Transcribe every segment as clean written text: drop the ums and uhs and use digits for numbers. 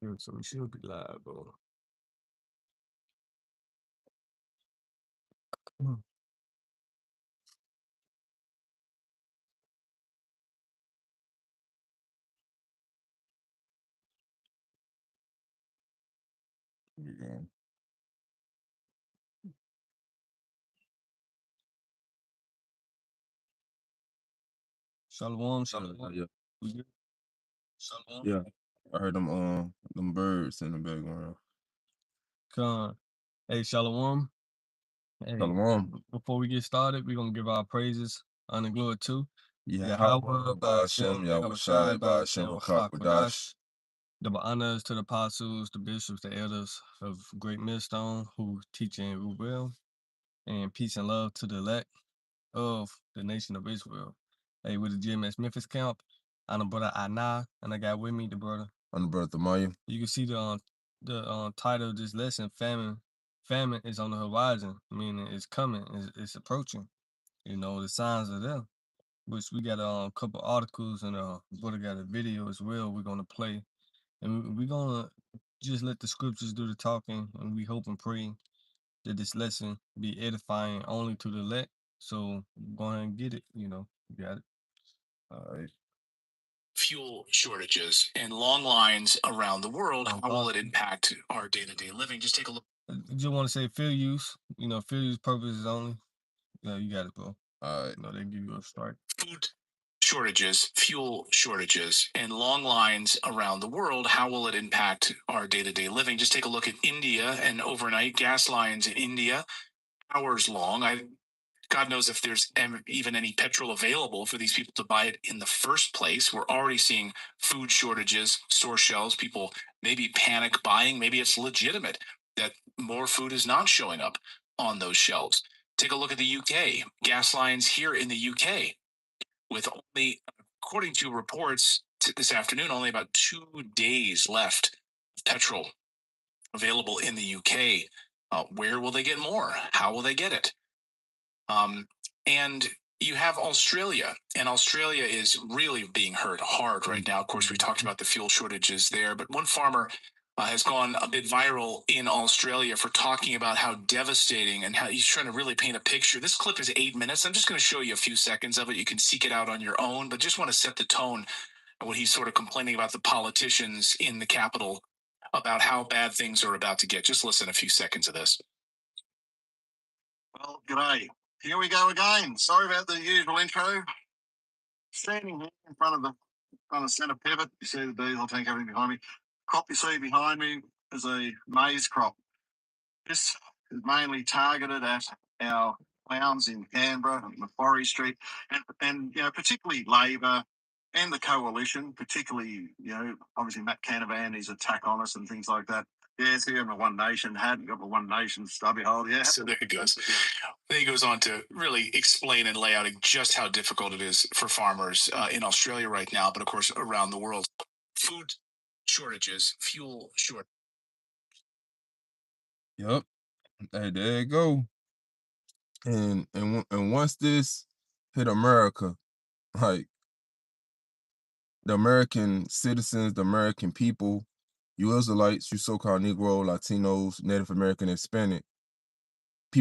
Yeah, so we should be live, bro. Mm. Yeah. Shalom, shalom. Yeah, We good? Shalom. yeah. I heard them birds in the background. Con. Hey, shalom. Hey, Shalom. before we get started, we're gonna give our praises, honor, and glory to Yahweh Ba'ashem, Yahweh Shai Ba'ashem, Rakakwadash. double honors to the apostles, the bishops, the elders of Great Millstone who teach and rule well, and peace and love to the elect of the nation of Israel. Hey, with the GMS Memphis camp, I'm the brother Anah, and I got with me the brother. I'm the brother Maya. You can see the title of this lesson, famine. Famine is on the horizon, meaning it's coming, it's approaching. You know, the signs are there. Which we got a couple articles and brother got a video as well. We're gonna play, and we're gonna just let the scriptures do the talking, and we hope and pray that this lesson be edifying only to the elect. So go ahead and get it. You got it. All right. Fuel shortages and long lines around the world. How will it impact our day-to-day living? Just take a look. I just want to say field use. Field use purposes only. You got it, bro. All right. They give you a strike. Food shortages, fuel shortages, and long lines around the world. How will it impact our day-to-day living? Just take a look at India and overnight gas lines in India, hours long. God knows if there's even any petrol available for these people to buy it in the first place. We're already seeing food shortages, store shelves, people maybe panic buying. Maybe it's legitimate that more food is not showing up on those shelves. Take a look at the UK, gas lines here in the UK, with only, according to reports this afternoon, only about 2 days left of petrol available in the UK. Where will they get more? How will they get it? And you have Australia, and Australia is really being hurt hard right now. Of course, we talked about the fuel shortages there, but one farmer has gone a bit viral in Australia for talking about how devastating and how he's trying to really paint a picture. This clip is 8 minutes. I'm just going to show you a few seconds of it. You can seek it out on your own, but just want to set the tone of what he's sort of complaining about the politicians in the capital about how bad things are about to get. Just listen a few seconds of this. Well, g'day. Here we go again. Sorry about the usual intro. Standing here in front of centre pivot, you see the diesel tank, everything behind me. Crop you see behind me is a maize crop. This is mainly targeted at our towns in Canberra and Macquarie Street, and particularly Labor and the coalition, particularly obviously Matt Canavan, his attack on us and things like that. Yes, here I'm a One Nation hat, got my One Nation stubby hole. Yeah. So there it goes. Then he goes on to really explain and lay out just how difficult it is for farmers in Australia right now, but of course around the world. Food shortages, fuel shortages. Yep. Hey, there you go. And once this hit America, like the American citizens, the American people, you Israelites, you so-called Negro, Latinos, Native American, Hispanic, they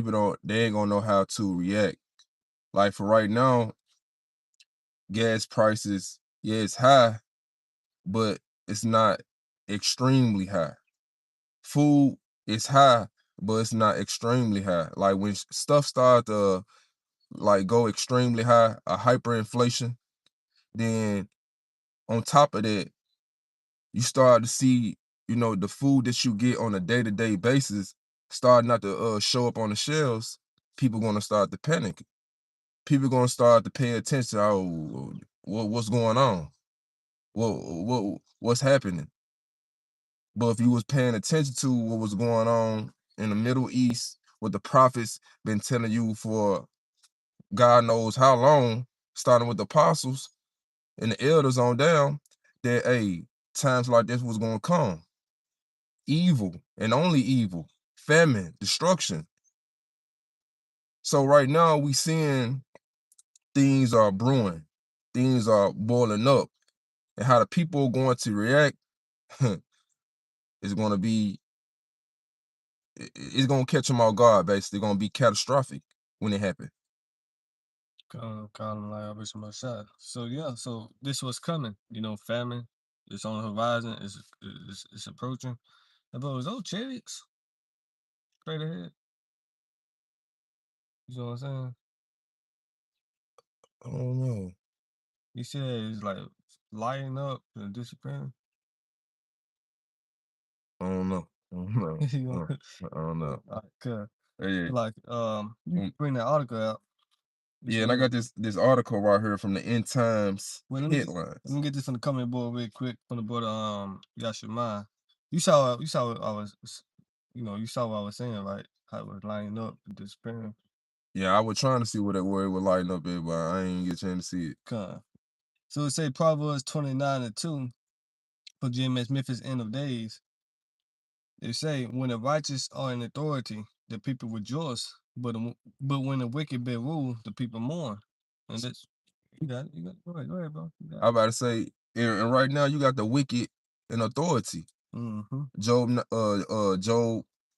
ain't gonna know how to react. Like for right now, gas prices, yeah, it's high, but it's not extremely high. Food is high, but it's not extremely high. Like when stuff starts to like go extremely high, a hyperinflation, then on top of that, you start to see, the food that you get on a day-to-day basis start not to show up on the shelves. People gonna start to panic. People gonna start to pay attention. Oh, what's going on? What's happening? But if you was paying attention to what was going on in the Middle East, what the prophets been telling you for God knows how long, starting with the apostles and the elders on down, that times like this was gonna come. Evil and only evil, famine, destruction. So right now we seeing things are brewing, things are boiling up, and how the people are going to react. It's gonna be it's gonna catch them off guard, basically. It's gonna be catastrophic when it happens. Kind of like I my shot. So yeah, so this was coming. Famine. It's on the horizon. It's approaching. But was those chariots straight ahead? You know what I'm saying? I don't know. You said it's like lighting up and disappearing. I don't know. I don't know. You know, I don't know. cause Yeah, like you mm, bring that article out. It's yeah, and I real. got this article right here from the End Times Well, let headlines. me get this from the comment board real quick from the brother Yashima. You saw what I was you saw what I was saying, right? How it was lining up and disappearing. Yeah, I was trying to see where it would lighten up at, but I ain't get a chance to see it. Con. So it say Proverbs 29:2 for GMS Memphis end of days. They say when the righteous are in authority, the people rejoice, but when the wicked bear rule, the people mourn. And that's you got it. You got it. Go ahead, bro. You got I about to say, and right now you got the wicked in authority. it. Mm-hmm. Job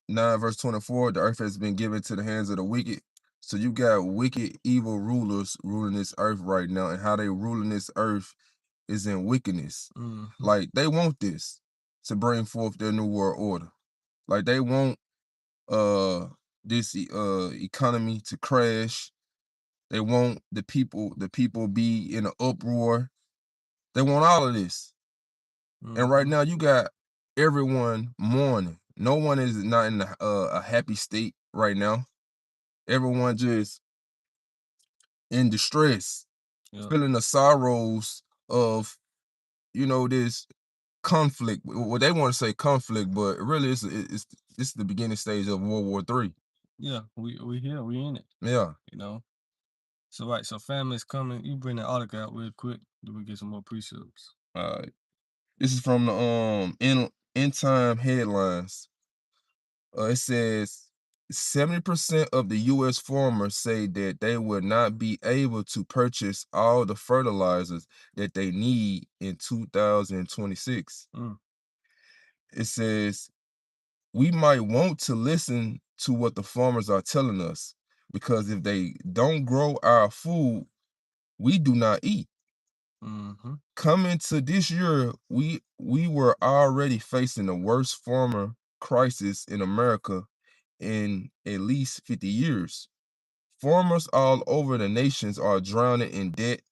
9 verse 24, the earth has been given to the hands of the wicked. So you got wicked, evil rulers ruling this earth right now, and how they ruling this earth is in wickedness. Mm-hmm. Like they want this to bring forth their new world order. Like they want uh this economy to crash. They want the people be in an uproar. They want all of this. And right Mm-hmm. now you got everyone mourning. No one is not in a happy state right now. Everyone just in distress, Yeah. feeling the sorrows of this conflict. Well, they want to say conflict, but really it's this is the beginning stage of World War III. Yeah. We here, we in it, Yeah. you know. So right, so family's coming. You bring that article out real quick, then we get some more precepts. Uh, this is from the end time headlines. It says 70% of the U.S. farmers say that they will not be able to purchase all the fertilizers that they need in 2026. Mm, It says we might want to listen to what the farmers are telling us because if they don't grow our food, we do not eat. mm-hmm. Coming to this year, we were already facing the worst farmer crisis in America in at least 50 years. Farmers all over the nations are drowning in debt,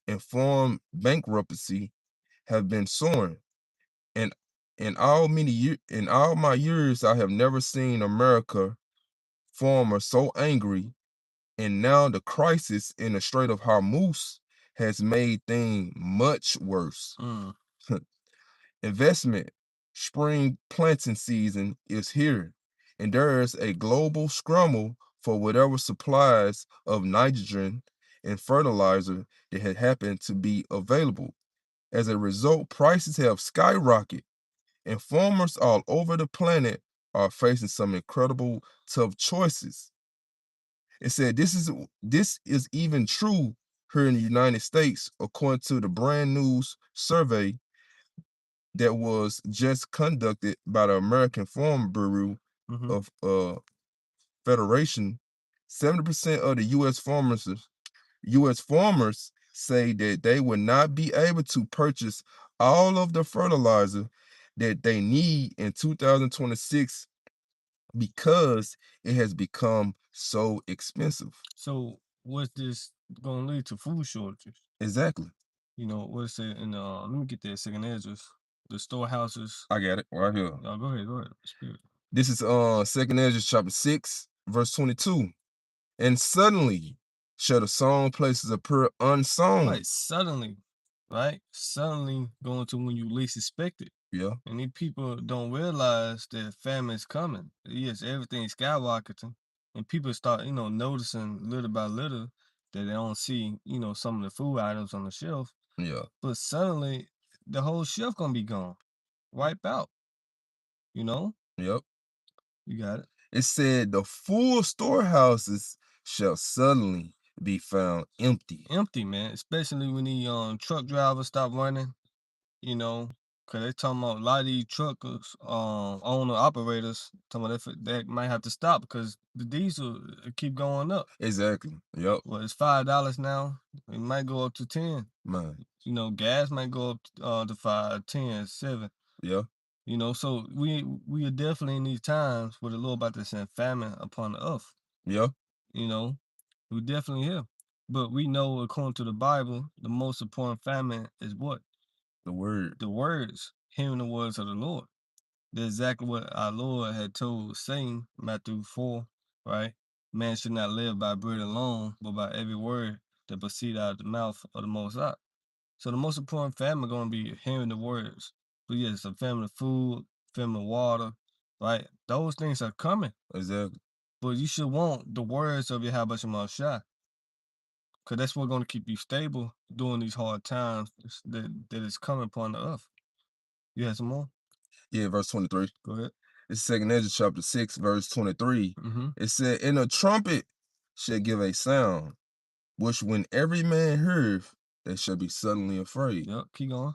and farm bankruptcy have been soaring. And in all my years, I have never seen America farmer so angry. And now the crisis in the Strait of Hormuz has made things much worse. Mm, Investment spring planting season is here, and there is a global scramble for whatever supplies of nitrogen and fertilizer that had happened to be available. As a result, prices have skyrocketed, and farmers all over the planet are facing some incredible tough choices. It said this is even true here in the United States, according to the brand new survey that was just conducted by the American Farm Bureau mm-hmm. of Federation. 70% of the U.S. farmers say that they will not be able to purchase all of the fertilizer that they need in 2026 because it has become so expensive. So what's this gonna lead to food shortages? Exactly. What it say in let me get that second address. The storehouses. I got it right here. Go ahead. Spirit. This is Second Ezra chapter 6, verse 22. And suddenly shall the song places appear unsung. Right, suddenly, right? Suddenly going to when you least expect it. Yeah, And these people don't realize that famine's coming. Yes, everything's skyrocketing. And people start, noticing little by little that they don't see, some of the food items on the shelf. yeah, But suddenly the whole shelf gonna be gone. Wipe out, you know? yep. You got it. It said the full storehouses shall suddenly be found empty. Empty, man. Especially when the truck drivers stop running, you know. Cause they talking about a lot of these truckers, owner operators, talking about that might have to stop because the diesel keep going up. Exactly. Yep. Well, it's $5 now. It might go up to 10. Man. You know, gas might go up to 5, 10, 7. Yeah. You know, so we are definitely in these times where the Lord about to send famine upon the earth. Yeah. You know, we definitely here. But we know according to the Bible, the most important famine is what? The word. The words, hearing the words of the Lord. That's exactly what our Lord had told Satan, Matthew 4, right? Man should not live by bread alone, but by every word that proceed out of the mouth of the Most High. So the most important family going to be hearing the words. But yes, a family of food, family of water, right? Those things are coming. Exactly. But you should want the words of Yahweh Shah, because that's what's going to keep you stable during these hard times that is coming upon the earth. You have some more? Yeah, verse 23. Go ahead. It's second Ezra chapter 6, verse 23. Mm-hmm. It said, and a trumpet shall give a sound, which when every man heareth, they shall be suddenly afraid. Yep, keep going.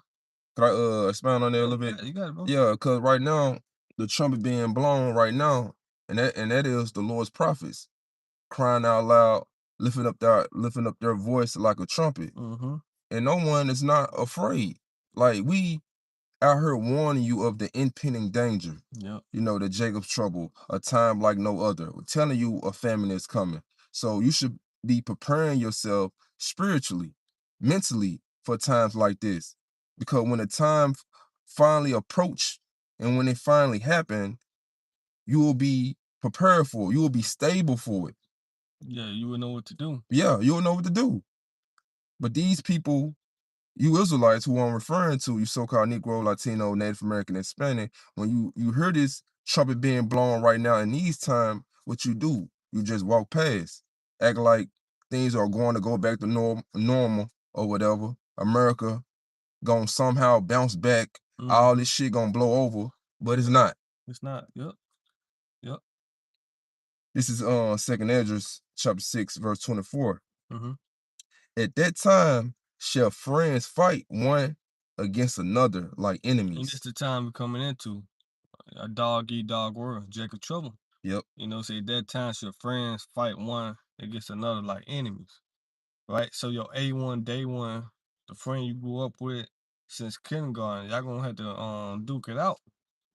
Could I expound on that a little bit? You got it, bro. Yeah, because right now, the trumpet being blown right now, and that is the Lord's prophets crying out loud, lifting up their voice like a trumpet. Mm-hmm. And no one is not afraid. Like we out here warning you of the impending danger. Yep. You know, the Jacob's trouble, a time like no other. We're telling you a famine is coming. So you should be preparing yourself spiritually, mentally for times like this. Because when the time finally approach and when it finally happen, you will be prepared for it. You will be stable for it. Yeah, you would know what to do. Yeah, you'll know what to do. But these people, you Israelites who I'm referring to, you so-called Negro, Latino, Native American, and Hispanic, when you hear this trumpet being blown right now in these times, what you do? You just walk past, act like things are going to go back to normal or whatever. America gonna somehow bounce back. All Mm-hmm. this shit gonna blow over, but it's not. It's not. Yep. Yep. This is Second Esdras chapter 6, verse 24. Mm-hmm. At that time shall friends fight one against another like And enemies. it's the time we're coming into a dog eat dog world, Jacob trouble. Yep. You know, say that time should friends fight one against another like enemies, right? So your A1 day one, the friend you grew up with since kindergarten, y'all gonna have to duke it out,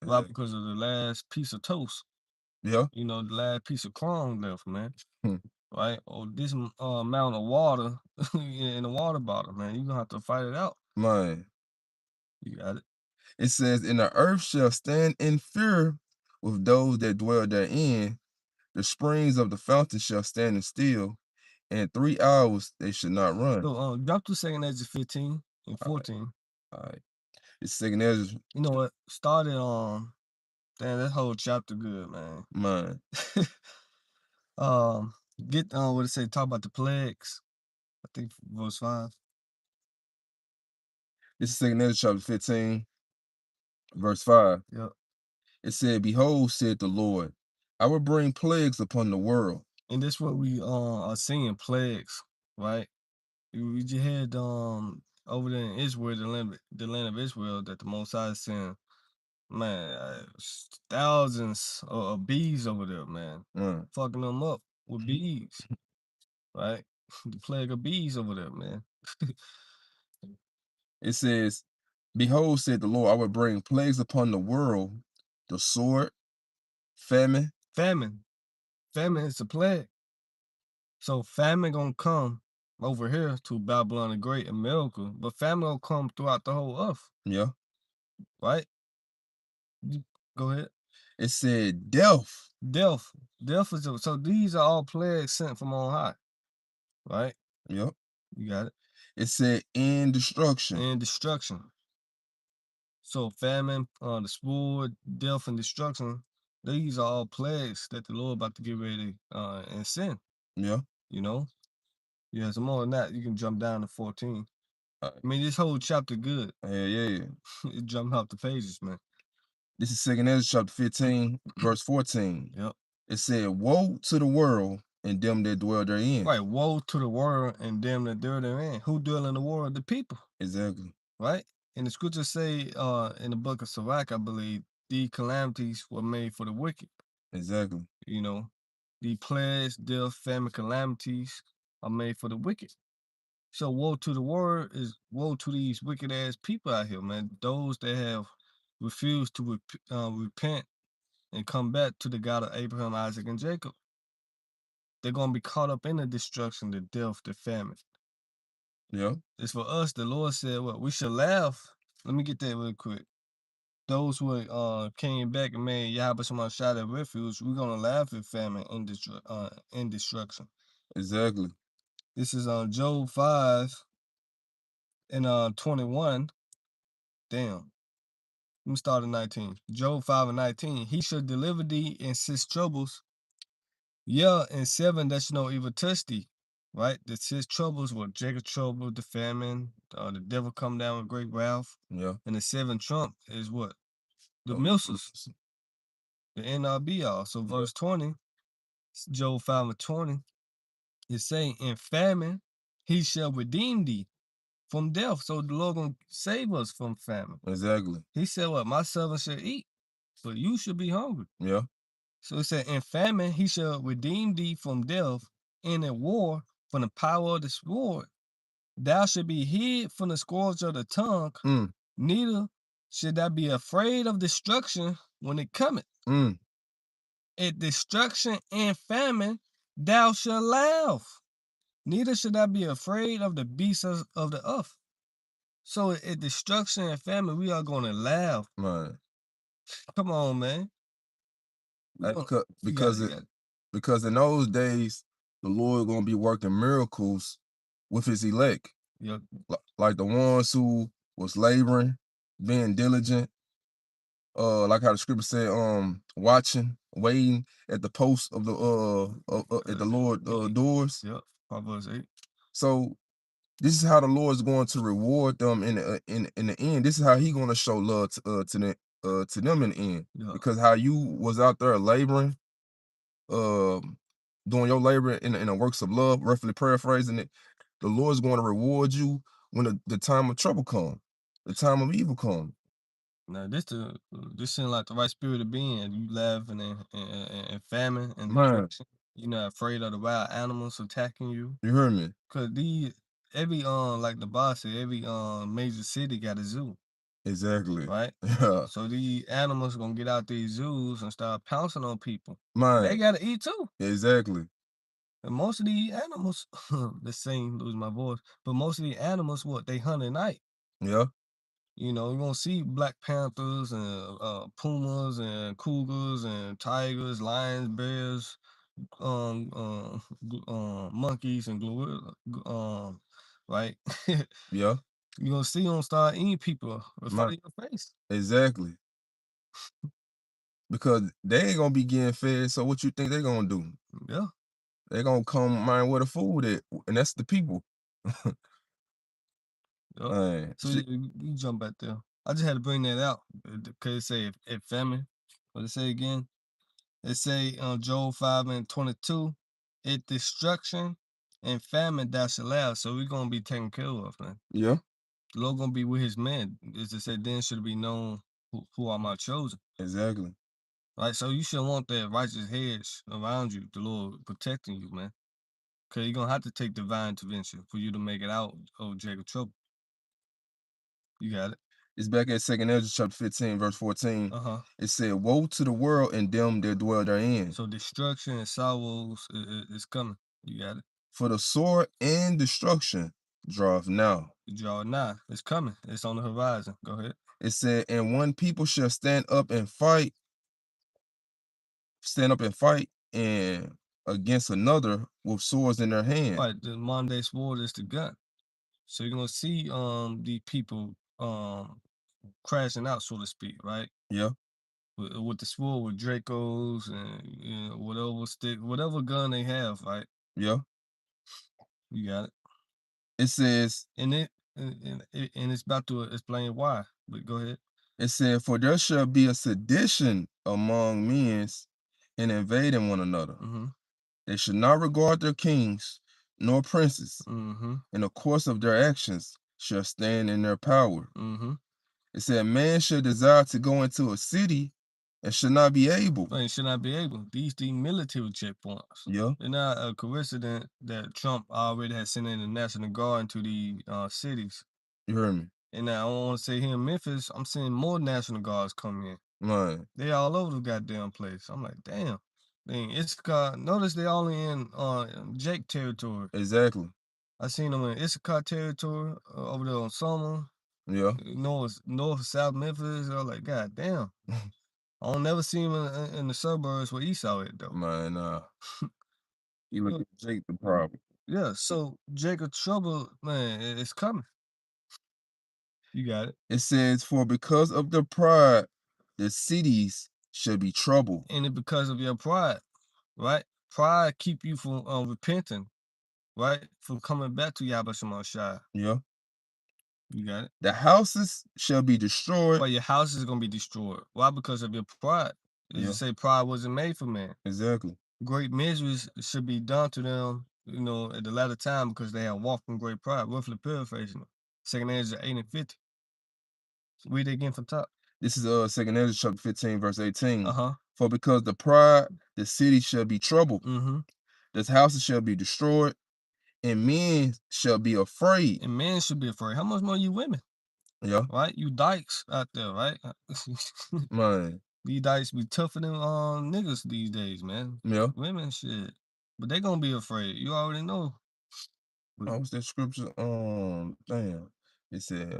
right? Because of the last piece of toast, Yeah. you know, the last piece of crumb left, man, Hmm. right? Or this amount of water in the water bottle, man, you gonna have to fight it out. Man. You got it. It says, and the earth shall stand in fear with those that dwell therein. The springs of the fountain shall stand still, and 3 hours they should not run. So jump to second Ezra 15 and All right. 14. All right. It's second Ezra. You know what? Started damn, that whole chapter good, man. Man. Get what it say, talk about the plagues. I think verse 5. This is second Ezra chapter 15, verse 5. Yep. It said, behold, said the Lord, I will bring plagues upon the world. And this what we are seeing plagues, right? We just had over there in Israel, the land of Israel, that the Most High sent, man, thousands of bees over there, man, fucking them up with bees, right? The plague of bees over there, man. It says, behold, said the Lord, I will bring plagues upon the world, the sword, famine. Famine. Famine is a plague. So famine gonna come over here to Babylon the Great, America, but famine gonna come throughout the whole earth, Yeah. right? Go ahead. It said death. Death. Death is so these are all plagues sent from on high, right? Yep. You got it. It said in destruction. And destruction. So famine, the sword, death, and destruction, these are all plagues that the Lord about to get ready and send. Yeah. You know? Yeah, some more than that, you can jump down to 14. I mean, this whole chapter good. Yeah. It jumped off the pages, man. This is second Ezra chapter 15, verse 14. Yep. It said, woe to the world and them that dwell therein. Right. Woe to the world and them that dwell therein. Who dwell in the world? The people. Exactly. Right? And the scriptures say in the book of Sirach, I believe, the calamities were made for the wicked. Exactly. You know, the plagues, death, famine, calamities are made for the wicked. So woe to the world is woe to these wicked ass people out here, man. Those that have refused to repent and come back to the God of Abraham, Isaac, and Jacob. They're gonna be caught up in the destruction, the death, the famine. Yeah. It's for us. The Lord said, "What we should laugh." Let me get that real quick. Those who came back and made Yahweh Shema shot at refuge, we're gonna laugh at famine and destruction. Exactly. This is on Job 5 and 21. Damn. Let me start at 19. Job 5 and 19. He shall deliver thee in 6 troubles. Yeah, and 7 that shall no evil touch thee. Right? The 6 troubles were Jacob trouble, the famine, the devil come down with great wrath. Yeah. And the 7th trump is what? The Oh, missiles, the NRB all. So yeah. verse 20, Job 5 and 20, is saying, in famine, he shall redeem thee from death. So the Lord gonna save us from famine. Exactly. He said, what? My servant shall eat, but you should be hungry. Yeah. So it said, in famine, he shall redeem thee from death, and in war, from the power of the sword. Thou should be hid from the scourge of the tongue, Mm. neither should thou be afraid of destruction when it cometh. Mm. At destruction and famine, thou shalt laugh. Neither should thou be afraid of the beasts of the earth. So at destruction and famine, we are going to laugh. Man. Come on, man. Like, You got because it. because in those days, the Lord gonna be working miracles with his elect. Yep. Like the ones who was laboring, being diligent, like how the scripture said, watching, waiting at the post of the at the Lord doors. Yep. Proverbs 8. So this is how the Lord is going to reward them in the end. This is how he going to show love to them in the end. Yeah. Because how you was out there laboring, doing your labor in the works of love, roughly paraphrasing it, the Lord's going to reward you when the time of trouble come, the time of evil come. Now this seems like the right spirit of being. You laughing and famine and Man, destruction. You're not afraid of the wild animals attacking you. you heard me? Cause every like the boss said, every major city got a zoo, Exactly. right? Yeah. So these animals gonna get out these zoos and start pouncing on people. They Man, gotta eat too. exactly. And most of these animals, the same lose my voice, but most of these animals, what they hunt at night. Yeah. You know, you're gonna see black panthers and pumas and cougars and tigers, lions, bears, monkeys and right? Yeah. You're gonna see them start eating people in front Man, of your face. exactly. Because they ain't gonna be getting fed. So what you think they gonna do? Yeah, They gonna come mind where the food at, and that's the people. yeah. Man, So you jump back there. I just had to bring that out because it say if famine. What it say again? It say Job 5 and 22, it destruction and famine thou shalt laugh. So we're gonna be taken care of, man. yeah, The Lord gonna be with his men. As it said, then should be known who are my chosen. exactly. Right? So you should want that righteous hedge around you, the Lord protecting you, man. Cause you're gonna have to take divine intervention for you to make it out of Jacob trouble. You got it. It's back at 2nd Ezra chapter 15, verse 14. Uh-huh. It said, "Woe to the world and them that dwell therein. So destruction and sorrows is coming. You got it. For the sword and destruction draweth now." You draw it nigh. It's coming. It's on the horizon. Go ahead. It said, "And one people shall stand up and fight, and against another with swords in their hand." Right. The modern day sword is the gun. So you're gonna see the people crashing out, so to speak, right? Yeah, With the sword with Dracos and whatever gun they have, right? yeah. You got it. It says, And and it's about to explain why. But go ahead. it said, "For there shall be a sedition among men and invading one another. Mm-hmm. They should not regard their kings nor princes, Mm-hmm. and the course of their actions shall stand in their power. Mm-hmm. It said man should desire to go into a city and should not be able. They should not be able. These military checkpoints. Yeah, It's not a coincidence that Trump already has sent in the National Guard into the cities. you heard me, And now I don't want to say here in Memphis, I'm seeing more National Guards come in. man. They all over the goddamn place. I'm like, damn. Dang, Issachar, notice they only in Jake territory. Exactly. I seen them in Issachar territory over there on Summer, Yeah, north South Memphis. I was like, god damn. I don't never see him in the suburbs where Esau at though. man. You look Look, at Jake the problem. yeah, so Jacob Trouble, man, it's coming. You got it. It says, "For because of the pride, the cities should be troubled." And it because of your pride, right? Pride keep you from repenting, right? From coming back to Yahweh Shema Shai. Yeah, You got it. the houses shall be destroyed. Well, your house is gonna be destroyed. Why? Because of your pride. As Yeah, you say, pride wasn't made for man. exactly. Great miseries should be done to them, at the latter time because they have walked in great pride. Roughly paraphrasing it. Second Ezra 8 and 50. Read it again from top. This is 2 Ezra chapter 15, verse 18. Uh-huh. For because the pride, the city shall be troubled, Mm-hmm. the houses shall be destroyed, and men shall be afraid. And men should be afraid. How much more you women? Yeah, Right? You dykes out there, right? man. These dykes be tougher than niggas these days, man. Yeah. Women shit. But they gonna be afraid. You already know. Oh, what's that scripture? Damn. It said,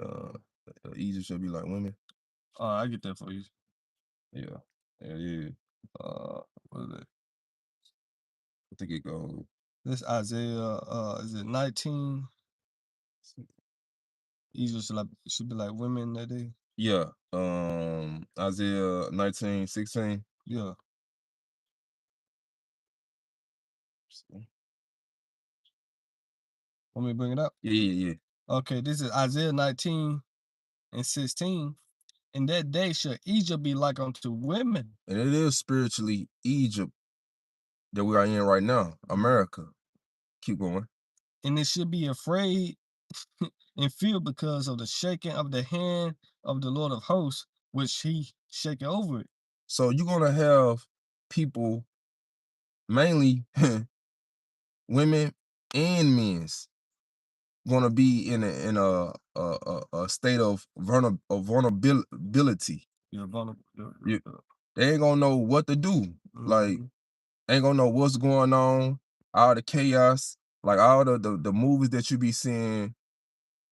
Egypt shall be like women. I get that for you. Yeah. Yeah. What is it? I think it goes. This Isaiah, is it 19? Egypt should be like women that day. Yeah. Isaiah 19:16. Yeah. Want me to bring it up? Yeah. Okay, this is Isaiah 19 and 16. In that day shall Egypt be like unto women. And it is spiritually Egypt that we are in right now, America. Keep going. And it should be afraid and fear because of the shaking of the hand of the Lord of hosts, which he shaken over it. So you're gonna have people, mainly women and men's, gonna be in a state of vulnerability. You're vulnerable. You- They ain't gonna know what to do. Like, Mhm. ain't gonna know what's going on, all the chaos, like all the movies that you be seeing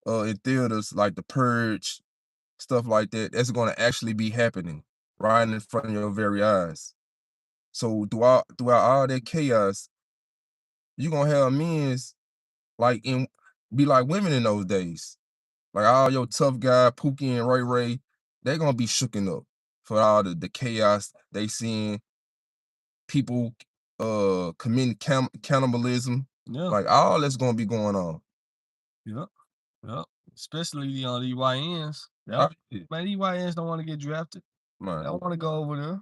in theaters, like The Purge, stuff like that. That's gonna actually be happening right in front of your very eyes. So throughout all that chaos, you gonna have men's like be like women in those days. Like all your tough guy, Pookie and Ray Ray, they gonna be shooken up for all the chaos they seeing, people committing cannibalism. Yeah. Like all that's gonna be going on. Yep. Yep. Especially the YNs. I, Man, these YNs don't want to get drafted. They man, don't want to go over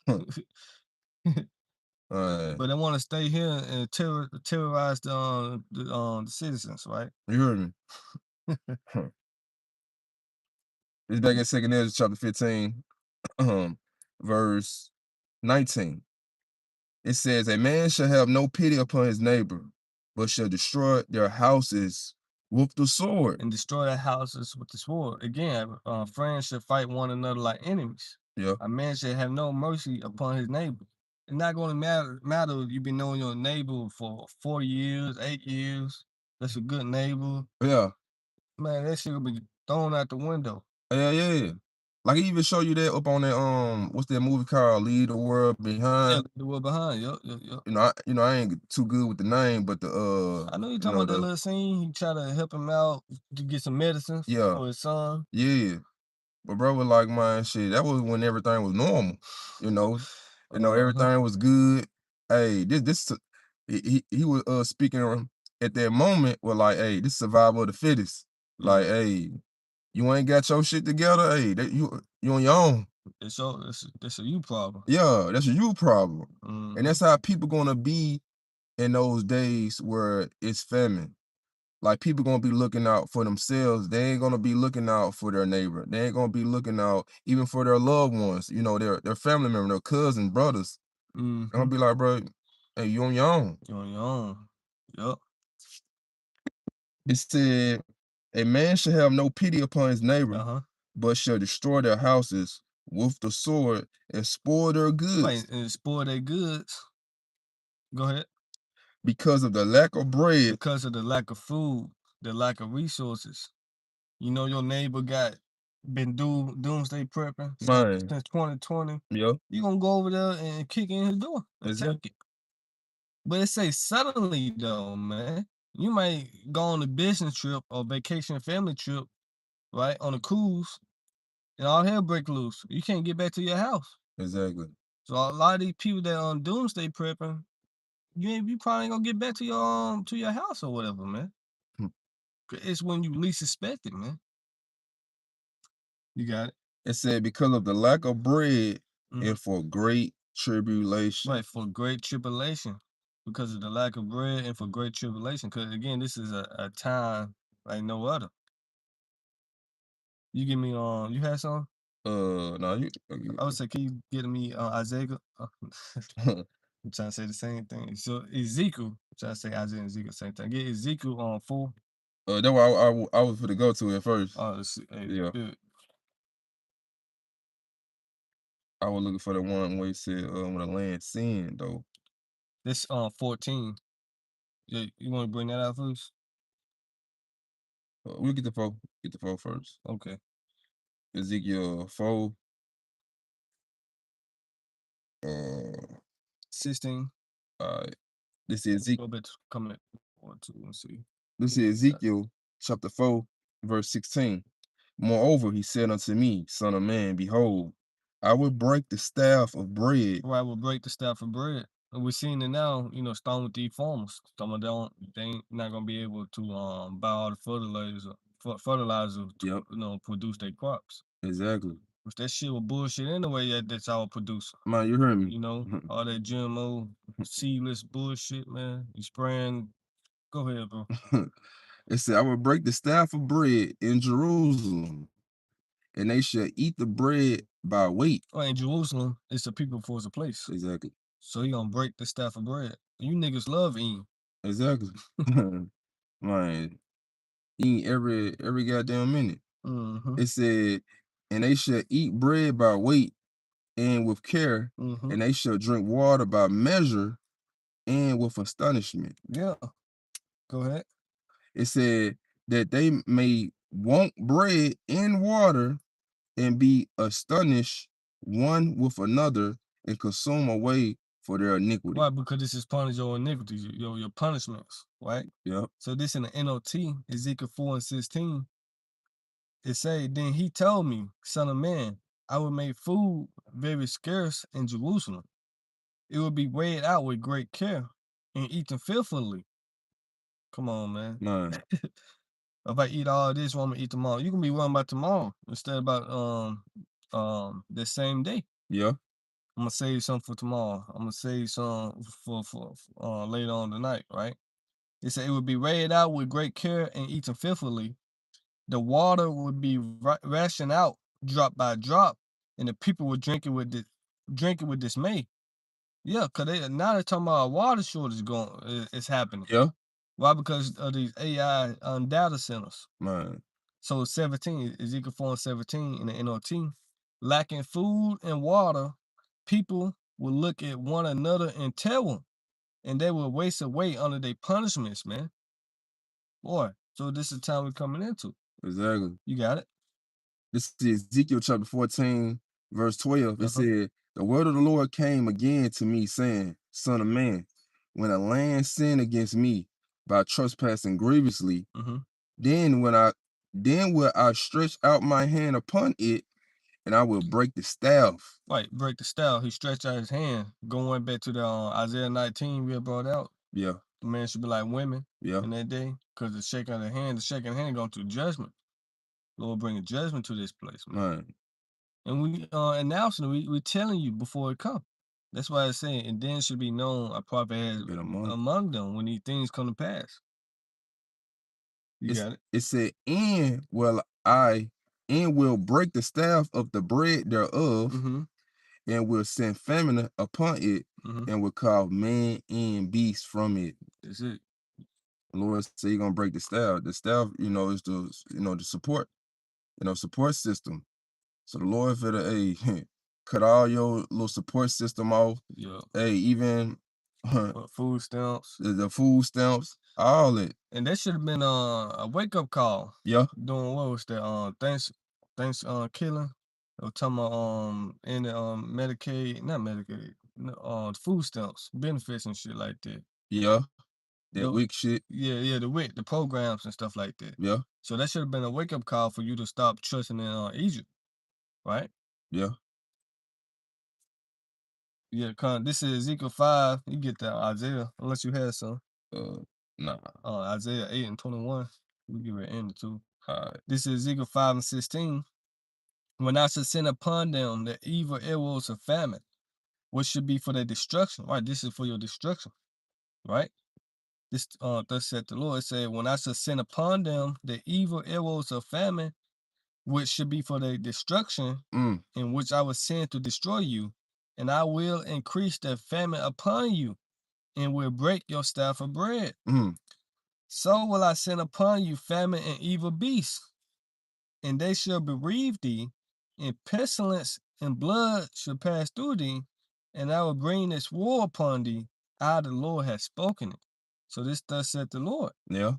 there. But they want to stay here and terrorize the citizens, right? you heard me. It's back in 2 Ezra chapter 15, verse 19. It says, "A man shall have no pity upon his neighbor, but shall destroy their houses with the sword." And destroy their houses with the sword. Again, friends should fight one another like enemies. Yeah, A man should have no mercy upon his neighbor. It's not going to matter if you've been knowing your neighbor for 40 years, 8 years. That's a good neighbor. yeah, Man, that shit will be thrown out the window. yeah. Like he even show you that up on that what's that movie called, Leave the World Yeah, Behind. the world behind. Yup. I ain't too good with the name, but I know you're talking about that little scene. He tried to help him out to get some medicines yeah, for his son. yeah. But bro was like, man, shit, that was when everything was normal. You know, Uh-huh. everything was good. Hey, this he was speaking at that moment was like, hey, this survival of the fittest. Like, Yeah. hey, you ain't got your shit together. Hey, you on your own. It's a you problem. Yeah, that's a you problem. And Mhm. that's how people gonna be in those days where it's famine. like people gonna be looking out for themselves. They ain't gonna be looking out for their neighbor. They ain't gonna be looking out even for their loved ones. You know, their family member, their cousins, brothers. They're gonna Mhm. be like, bro, hey, you on your own. You're on your own. Yup. It said, a man should have no pity upon his neighbor, Uh-huh. but shall destroy their houses with the sword and spoil their Right, goods and spoil their goods. Go ahead. because of the lack of bread. Because of the lack of food, the lack of resources. You know your neighbor got been doomsday prepping Man, since 2020. yeah, You gonna go over there and kick in his door and exactly, take it. But it say suddenly though, man. You might go on a business trip or vacation family trip, right? On a cruise, and all hell break loose. You can't get back to your house. exactly. So a lot of these people that on doomsday prepping, you probably ain't gonna get back to your house or whatever, man. Hmm. It's when you least expect it, man. You got it. It said, because of the lack of bread Mhm. and for great Right, tribulation. for great tribulation, because of the lack of bread and for great tribulation. Because again, this is a time like no other. You give me you had some? No, I would say, can you get me Isaiah? I'm trying to say the same thing. So Ezekiel, I'm trying to say Isaiah and Ezekiel, same thing. Get Ezekiel on 4. that's why I was for to go to it first. Let's see. Hey, Yeah, I was looking for the one where it said, when the land sinned though. this 14. Yeah, you want to bring that out first? We'll get the four first. Okay. Ezekiel 4, uh, 16. this is Ezekiel. Go back to comment 1, 2, and see. This is Ezekiel chapter 4, verse 16. Moreover, he said unto me, Son of man, behold, I will break the staff of bread. Right, will break the staff of bread. And we're seeing it now, starting with these farmers. Some of them they ain't not gonna be able to buy all the fertilizer to Yep, produce their crops. exactly. Which that shit was bullshit anyway that's our producer. Man, you heard me. All that GMO seedless bullshit, man. You spraying. Go ahead, bro. It said, I will break the staff of bread in Jerusalem, and they shall eat the bread by weight. Oh, in Jerusalem, it's a people for it's a place. Exactly. So he gonna break the staff of bread. You niggas love eating. Exactly. Man, eating every goddamn minute. Mm-hmm. It said, and they shall eat bread by weight and with care, Mm-hmm. and they shall drink water by measure and with astonishment. Yeah. Go ahead. It said that they may want bread and water and be astonished one with another and consume away for their iniquity. Why? Because this is part of your iniquities, your punishments, right? Yep. So this in the NOT, Ezekiel 4 and 16, it say, then he told me, son of man, I will make food very scarce in Jerusalem. It will be weighed out with great care and eaten fearfully. Come on, man. Man. If I eat all this, I'm gonna eat tomorrow. You can be worrying about tomorrow instead about the same day. Yeah. I'm gonna save some for tomorrow. I'm gonna save some for later on tonight, right? It said it would be weighed out with great care and eaten faithfully. The water would be rationed out drop by drop, and the people would drink it with dismay. Yeah, cause now they're talking about a water shortage it's happening. Yeah. Why? Because of these AI data centers. Man. So 17, Ezekiel 4 and 17 in the NOT, lacking food and water, people will look at one another and tell them, and they will waste away under their punishments, man. Boy, so this is the time we're coming into. Exactly. You got it? This is Ezekiel chapter 14, verse 12. It Uh-huh. said, the word of the Lord came again to me, saying, Son of man, when a land sin against me by trespassing grievously, Mm-hmm. then will I stretch out my hand upon it, and I will break the staff. Right, break the staff. He stretched out his hand, going back to the Isaiah 19 we had brought out. Yeah. The man should be like women Yeah. in that day, because the shaking of the shaking hand going to judgment. Lord bringing judgment to this place, man. Man. And we announcing it, we telling you before it come. That's why it's saying, and then should be known a prophet has Been among. among them when these things come to pass. You got it. It said, and will break the staff of the bread thereof, Mm-hmm. and will send famine upon it, Mm-hmm. and will call man and beast from it. That's it. The Lord said He gonna break the staff. The staff, is the support system. So the Lord for the hey, cut all your little support system off. Yeah. Hey, even Food stamps. the food stamps, all it. And that should have been a wake up call. Yeah, Doing what was that? Thanks killing. Or talking about in the Medicaid, not Medicaid, no, food stamps, benefits and shit like that. yeah, that The, wick shit. yeah, the programs and stuff like that. Yeah, So that should have been a wake up call for you to stop trusting in Egypt, right? yeah. Yeah, this is Ezekiel 5. You get that Isaiah, unless you had some. Uh, nah. Isaiah 8 and 21. We get ready to end it too. Alright. This is Ezekiel 5 and 16. When I shall send upon them the evil arrows of famine, which should be for their destruction. Right, this is for your destruction, right? This thus said the Lord, said, when I shall send upon them the evil arrows of famine, which should be for their destruction, Mm, in which I will send to destroy you, and I will increase the famine upon you, and will break your staff of bread. mm, So will I send upon you famine and evil beasts, and they shall bereave thee, and pestilence and blood shall pass through thee, and I will bring this war upon thee. I, the Lord, has spoken it. So this thus said the Lord. yeah.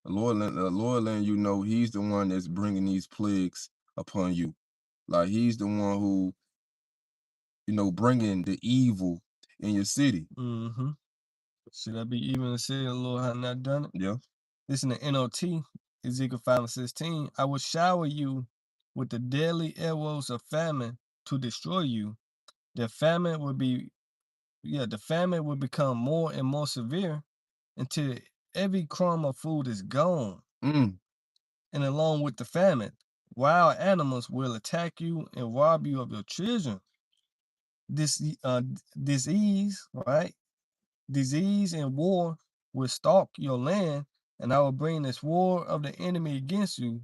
The Lord letting you know He's the one that's bringing these plagues upon you. Like He's the one who, bringing the evil in your city. Mm-hmm. Should I be even and say the Lord had not done it? Yeah. This in the NOT, Ezekiel 5 and 16. I will shower you with the deadly arrows of famine to destroy you. The famine will be, the famine will become more and more severe until every crumb of food is gone. Mm, And along with the famine, wild animals will attack you and rob you of your children. This disease, right? Disease and war will stalk your land, and I will bring this war of the enemy against you.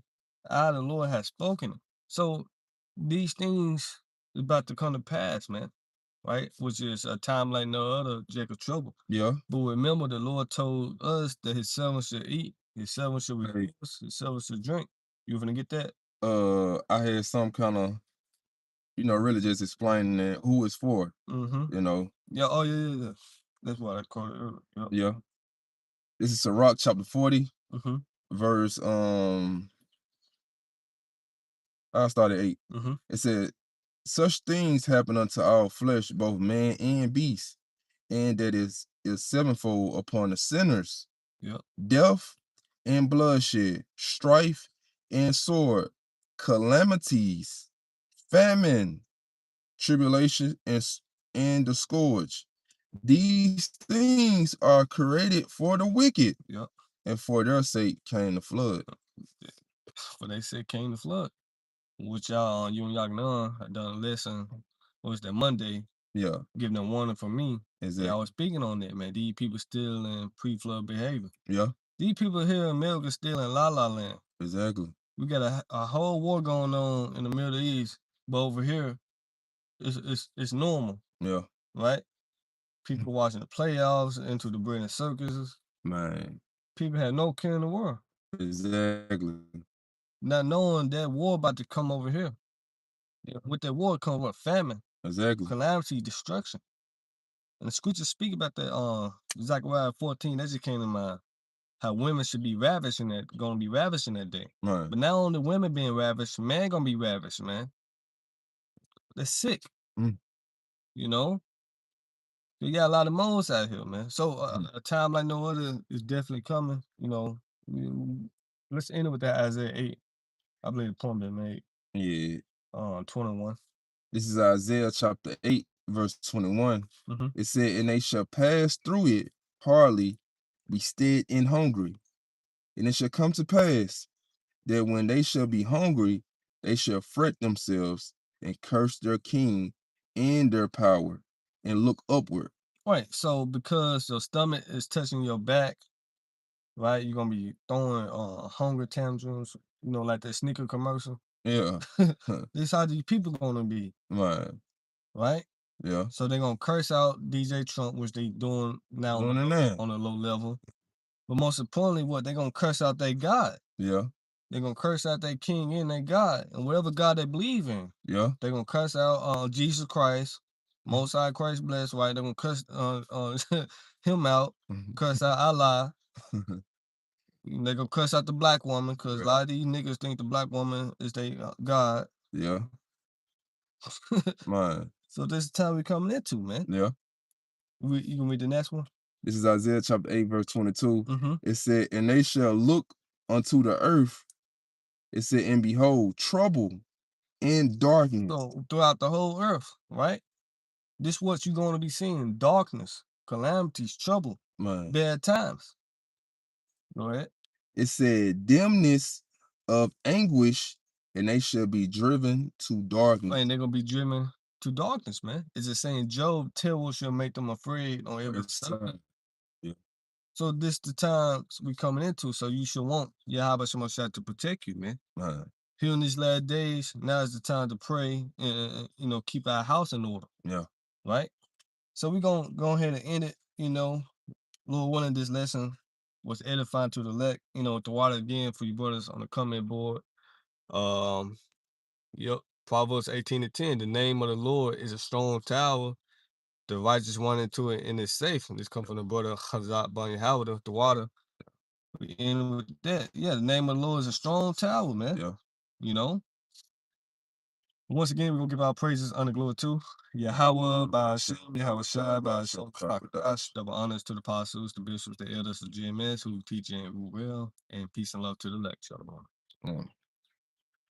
I, the Lord, have spoken it. So these things is about to come to pass, man, right? Which is a time like no other, Jacob trouble. yeah. But remember, the Lord told us that His servants should eat, His servants should Hey, rejoice, His servants should drink. You gonna get that? I had some kind of, really just explaining it, who it's for, Mm-hmm. you know. Yeah. Oh, yeah. That's what I called it earlier. Yep. Yeah. This is Sirach chapter 40, Mm-hmm. verse I started 8. Mm-hmm. It said, such things happen unto all flesh, both man and beast, and that is sevenfold upon the sinners, Yep. death and bloodshed, strife and sword, calamities, famine, tribulation, and the scourge. These things are created for the wicked, Yep. and for their sake came the flood. For they said came the flood. Which you and Yagnan had done a lesson. What was that Monday? Yeah, Giving them warning from me. Yeah, I exactly. was speaking on that, man. These people still in pre-flood behavior. Yeah, These people here in America still in La La Land. exactly. We got a whole war going on in the Middle East, but over here, it's normal, Yeah, right? People watching the playoffs, into the Brilliant circuses. man. People have no care in the world, Exactly. not knowing that war about to come over here. Yeah, with that war comes what? Famine, Exactly. calamity, destruction. And the scriptures speak about that. Zechariah 14. That just came to mind. How women should be ravished in that, gonna be ravished in that day. Right. But not only women being ravished, man gonna be ravished, man. They're sick, Mm, you know. You got a lot of moles out here, man. So mm. a time like no other is definitely coming. Let's end it with that Isaiah 8. I believe the point been made. Yeah. 21. This is Isaiah chapter 8, verse 21. Mm-hmm. It said, and they shall pass through it hardly, be stead and hungry. And it shall come to pass that when they shall be hungry, they shall fret themselves and curse their king and their power and look upward. Right. So because your stomach is touching your back, right? You're gonna be throwing hunger tantrums, like that sneaker commercial. Yeah. This how these people gonna be, Man. right? Yeah. So they're gonna curse out DJ Trump, which they doing now Doing it now. on a low level. But most importantly, what they gonna curse out their God. Yeah. They're gonna curse out their king and their God. And whatever God they believe in. Yeah. They're gonna curse out Jesus Christ, Most High Christ blessed, right? They're gonna curse him out, curse out Allah. They're gonna curse out the black woman, because a lot of these niggas think the black woman is their God. Yeah. Man. So this is the time we coming into, man. Yeah. You gonna read the next one? This is Isaiah chapter 8, verse 22. Mm-hmm. It said, and they shall look unto the earth. It said, and behold, trouble and darkness. So throughout the whole earth, right? This what you're gonna be seeing: darkness, calamities, trouble, Man. bad times. Go ahead. It said, dimness of anguish, and they shall be driven to darkness. And they're gonna be driven to darkness, man. It's just saying Job terror shall make them afraid on every side. Yeah. So this the times we coming into. So you should want Yahweh Shemashah to protect you, man. Man. Here in these last days, now is the time to pray and keep our house in order. Yeah. Right? So we're gonna go ahead and end it, Lord willing, this lesson was edifying to the elect, to water again for you brothers on the comment board. Yep. Proverbs 18:10. The name of the Lord is a strong tower. The righteous run into it and it's safe. And this come from the brother Hazat Bani Howard, the water. We end with that. Yeah, the name of the Lord is a strong tower, man. Yeah. You know? Once again, we're gonna give our praises under glory to Yahweh by Hashem, Yahweh Shai by Hashem, double honors to the apostles, the bishops, the elders, the GMS who teach and rule well, and peace and love to the elect. Shalom.